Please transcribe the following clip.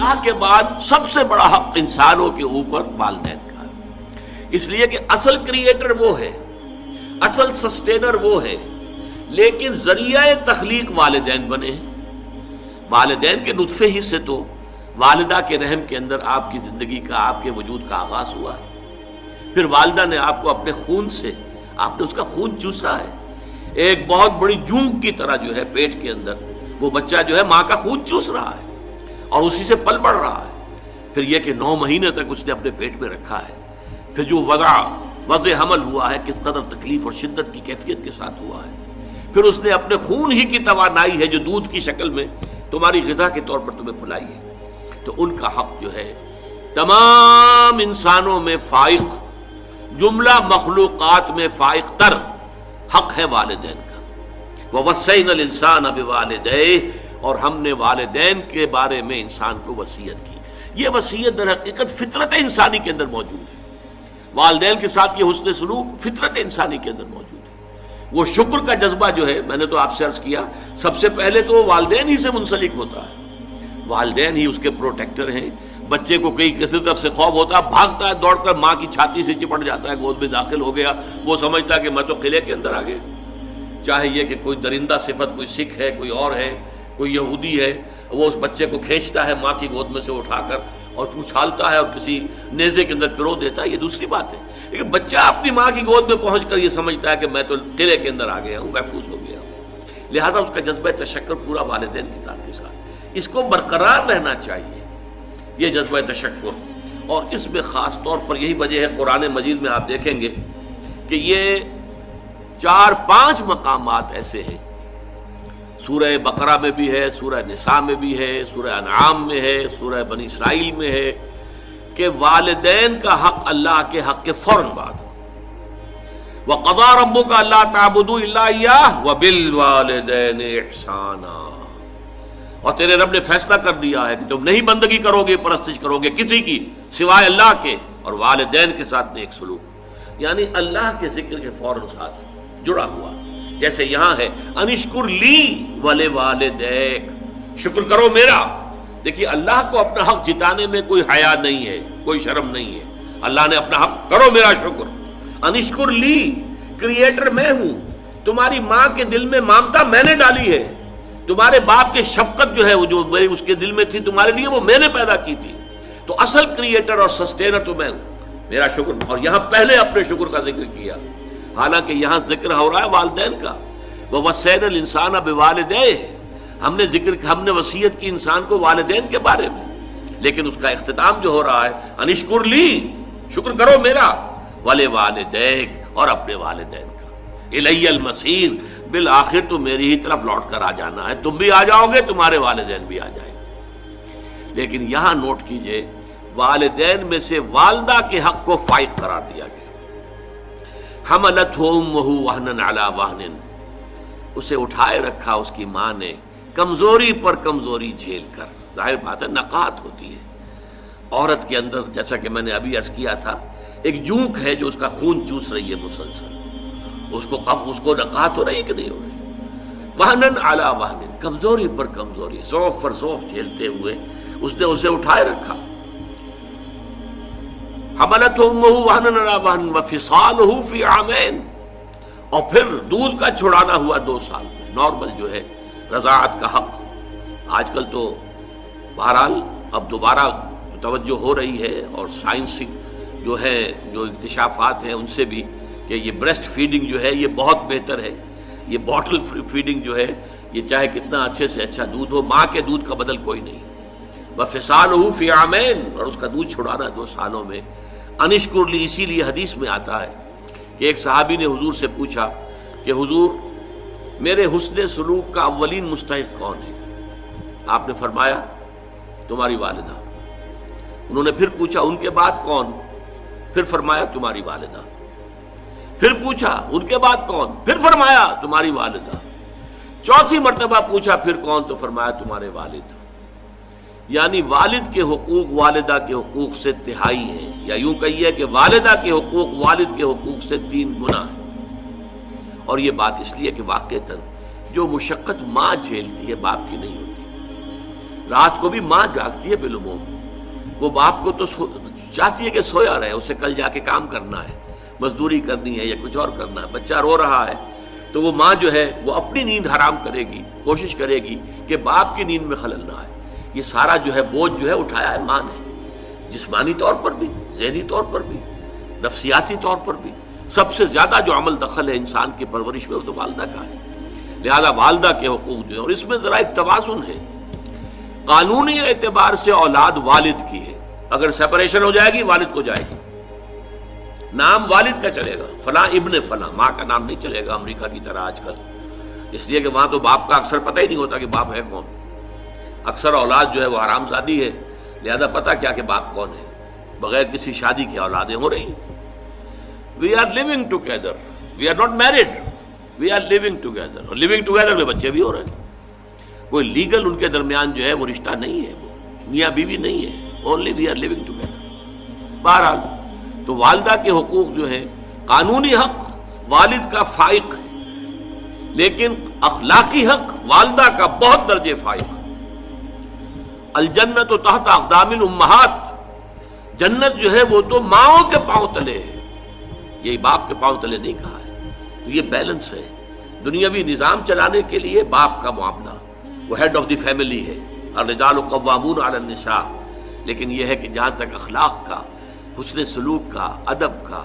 اللہ کے بعد سب سے بڑا حق انسانوں کے اوپر والدین کا ہے، اس لیے کہ اصل کریٹر وہ ہے، اصل سسٹینر وہ ہے، لیکن ذریعہ تخلیق والدین بنے ہیں۔ والدین کے نطفے ہی سے تو والدہ کے رحم کے اندر آپ کی زندگی کا، آپ کے وجود کا آغاز ہوا ہے۔ پھر والدہ نے آپ کو اپنے خون سے، آپ نے اس کا خون چوسا ہے، ایک بہت بڑی جونگ کی طرح جو ہے پیٹ کے اندر وہ بچہ جو ہے ماں کا خون چوس رہا ہے اور اسی سے پل بڑھ رہا ہے۔ پھر یہ کہ 9 مہینے تک اس نے اپنے پیٹ میں رکھا ہے، پھر جو وضع حمل ہوا ہے کس قدر تکلیف اور شدت کی کیفیت کے ساتھ ہوا ہے، پھر اس نے اپنے خون ہی کی توانائی ہے جو دودھ کی شکل میں تمہاری غذا کے طور پر تمہیں پلائی ہے۔ تو ان کا حق جو ہے تمام انسانوں میں فائق، جملہ مخلوقات میں فائق تر حق ہے والدین کا۔ وَوَصَّيْنَا الْإِنسَانَ بِوَالِدَيْهِ، اور ہم نے والدین کے بارے میں انسان کو وصیت کی۔ یہ وصیت در حقیقت فطرت انسانی کے اندر موجود ہے، والدین کے ساتھ یہ حسن سلوک فطرت انسانی کے اندر موجود ہے۔ وہ شکر کا جذبہ جو ہے، میں نے تو آپ سے عرض کیا، سب سے پہلے تو والدین ہی سے منسلک ہوتا ہے، والدین ہی اس کے پروٹیکٹر ہیں۔ بچے کو کئی کسی طرف سے خوف ہوتا ہے، بھاگتا ہے دوڑ کر ماں کی چھاتی سے چپٹ جاتا ہے، گود میں داخل ہو گیا، وہ سمجھتا ہے کہ میں تو قلعے کے اندر آ گیا۔ چاہے یہ کہ کوئی درندہ صفت، کوئی سکھ ہے، کوئی اور ہے، کوئی یہودی ہے، وہ اس بچے کو کھینچتا ہے ماں کی گود میں سے اٹھا کر اور اچھالتا ہے اور کسی نیزے کے اندر پرو دیتا ہے، یہ دوسری بات ہے۔ لیکن بچہ اپنی ماں کی گود میں پہنچ کر یہ سمجھتا ہے کہ میں تو قلعے کے اندر آ گیا ہوں، محفوظ ہو گیا ہوں۔ لہذا اس کا جذبہ تشکر پورا والدین کے ساتھ اس کو برقرار رہنا چاہیے، یہ جذبہ تشکر۔ اور اس میں خاص طور پر یہی وجہ ہے، قرآن مجید میں آپ دیکھیں گے کہ یہ 4-5 مقامات ایسے ہیں، سورہ بقرہ میں بھی ہے، سورہ نساء میں بھی ہے، سورہ انعام میں ہے، سورہ بنی اسرائیل میں ہے، کہ والدین کا حق اللہ کے حق کے فوراً بعد وَقَضَىٰ رَبُّكَ أَلَّا تَعْبُدُوا إِلَّا إِيَّاهُ وَبِالْوَالِدَيْنِ إِحْسَانًا، اور تیرے رب نے فیصلہ کر دیا ہے کہ تم نہیں بندگی کرو گے، پرستش کرو گے کسی کی سوائے اللہ کے، اور والدین کے ساتھ نیک سلوک، یعنی اللہ کے ذکر کے فوراً ساتھ جڑا ہوا۔ جیسے یہاں ہے انشکر لی ولوالدیک، شکر کرو میرا۔ دیکھیے اللہ کو اپنا حق جتانے میں کوئی حیا نہیں ہے، کوئی شرم نہیں ہے۔ اللہ نے اپنا حق، کرو میرا شکر۔ انشکر لی، کریٹر میں ہوں، تمہاری ماں کے دل میں ممتا میں نے ڈالی ہے، تمہارے باپ کی شفقت جو ہے وہ جو میری اس کے دل میں تھی تمہارے لیے، وہ میں نے پیدا کی تھی۔ تو اصل کریٹر اور سسٹینر تو میں ہوں، میرا شکر۔ اور یہاں پہلے اپنے شکر کا ذکر کیا، حالانکہ یہاں ذکر ہو رہا ہے والدین کا۔ وَوَصَّيْنَا الْإِنسَانَ بِوَالِدَيْهِ، ہم نے وصیت کی انسان کو والدین کے بارے میں، لیکن اس کا اختتام جو ہو رہا ہے انشکر لی، شکر کرو میرا، وَلِوَالِدَيْكَ، اور اپنے والدین کا۔ اِلَيَّ الْمَصِيرُ، بالآخر تو میری ہی طرف لوٹ کر آ جانا ہے، تم بھی آ جاؤ گے، تمہارے والدین بھی آ جائیں گے۔ لیکن یہاں نوٹ کیجئے، والدین میں سے والدہ کے حق کو فائق قرار دیا گیا۔ حملتہ امہ وہنا علی وہن، اسے اٹھائے رکھا اس کی ماں نے کمزوری پر کمزوری جھیل کر۔ ظاہر بات ہے نقاہت ہوتی ہے عورت کے اندر، جیسا کہ میں نے ابھی عرض کیا تھا، ایک جونک ہے جو اس کا خون چوس رہی ہے مسلسل، اس کو نقاہت ہو رہی ہے کہ نہیں ہو رہی؟ وہنن علی وہن، کمزوری پر کمزوری، ضعف پر ضعف جھیلتے ہوئے اس نے اسے اٹھائے رکھا۔ حملتہ امہ وہنا علی وہن وفصالہ فی عامین، اور پھر دودھ کا چھڑانا ہوا 2 سال میں۔ نارمل جو ہے رضاعت کا حق، آج کل تو بہرحال اب دوبارہ توجہ ہو رہی ہے، اور سائنسی جو ہے جو اکتشافات ہیں ان سے بھی، کہ یہ بریسٹ فیڈنگ جو ہے یہ بہت بہتر ہے، یہ باٹل فیڈنگ جو ہے یہ چاہے کتنا اچھے سے اچھا دودھ ہو، ماں کے دودھ کا بدل کوئی نہیں۔ وفصالہ فی عامین، اور اس کا دودھ چھڑانا 2 سالوں میں۔ انشکر لی، اسی لیے حدیث میں آتا ہے کہ ایک صحابی نے حضور سے پوچھا کہ حضور میرے حسن سلوک کا اولین مستحق کون ہے؟ آپ نے فرمایا تمہاری والدہ۔ انہوں نے پھر پوچھا ان کے بعد کون؟ پھر فرمایا تمہاری والدہ۔ پھر پوچھا ان کے بعد کون؟ پھر فرمایا تمہاری والدہ۔ 4تھی مرتبہ پوچھا پھر کون؟ تو فرمایا تمہارے والد۔ یعنی والد کے حقوق والدہ کے حقوق سے تہائی ہیں، یا یوں کہیے کہ والدہ کے حقوق والد کے حقوق سے 3 گنا ہیں۔ اور یہ بات اس لیے کہ واقعتاً جو مشقت ماں جھیلتی ہے باپ کی نہیں ہوتی۔ رات کو بھی ماں جاگتی ہے بالعموم، وہ باپ کو تو چاہتی ہے کہ سویا رہے، اسے کل جا کے کام کرنا ہے، مزدوری کرنی ہے یا کچھ اور کرنا ہے، بچہ رو رہا ہے تو وہ ماں جو ہے وہ اپنی نیند حرام کرے گی، کوشش کرے گی کہ باپ کی نیند میں خلل نہ آئے۔ یہ سارا جو ہے بوجھ جو ہے اٹھایا ہے ماں نے، جسمانی طور پر بھی، ذہنی طور پر بھی، نفسیاتی طور پر بھی۔ سب سے زیادہ جو عمل دخل ہے انسان کی پرورش میں وہ تو والدہ کا ہے، لہذا والدہ کے حقوق جو ہے، اور اس میں ذرا ایک توازن ہے، قانونی اعتبار سے اولاد والد کی ہے، اگر سیپریشن ہو جائے گی والد کو جائے گی، نام والد کا چلے گا، فلاں ابن فلاں، ماں کا نام نہیں چلے گا امریکہ کی طرح آج کل، اس لیے کہ وہاں تو باپ کا اکثر پتہ ہی نہیں ہوتا کہ باپ ہے کون، اکثر اولاد جو ہے وہ حرام زادی ہے، لہذا پتہ کیا کہ باپ کون ہے، بغیر کسی شادی کی اولادیں ہو رہی ہیں۔ We are living together, we are not married, we are living together، اور living together میں بچے بھی ہو رہے ہیں، کوئی لیگل ان کے درمیان جو ہے وہ رشتہ نہیں ہے، وہ میاں بیوی نہیں ہے، only we are living together۔ بہرحال تو والدہ کے حقوق جو ہے، قانونی حق والد کا فائق ہے، لیکن اخلاقی حق والدہ کا بہت درجے فائق ہے۔ الجنت تحت اقدام الامہات، جنت جو ہے وہ تو ماؤں کے پاؤں تلے ہے، یہی باپ کے پاؤں تلے نہیں کہا ہے۔ تو یہ بیلنس ہے، دنیاوی نظام چلانے کے لیے باپ کا معاملہ، وہ ہیڈ آف دی فیملی ہے، الرجال قوامون علی النساء، لیکن یہ ہے کہ جہاں تک اخلاق کا، حسن سلوک کا، ادب کا،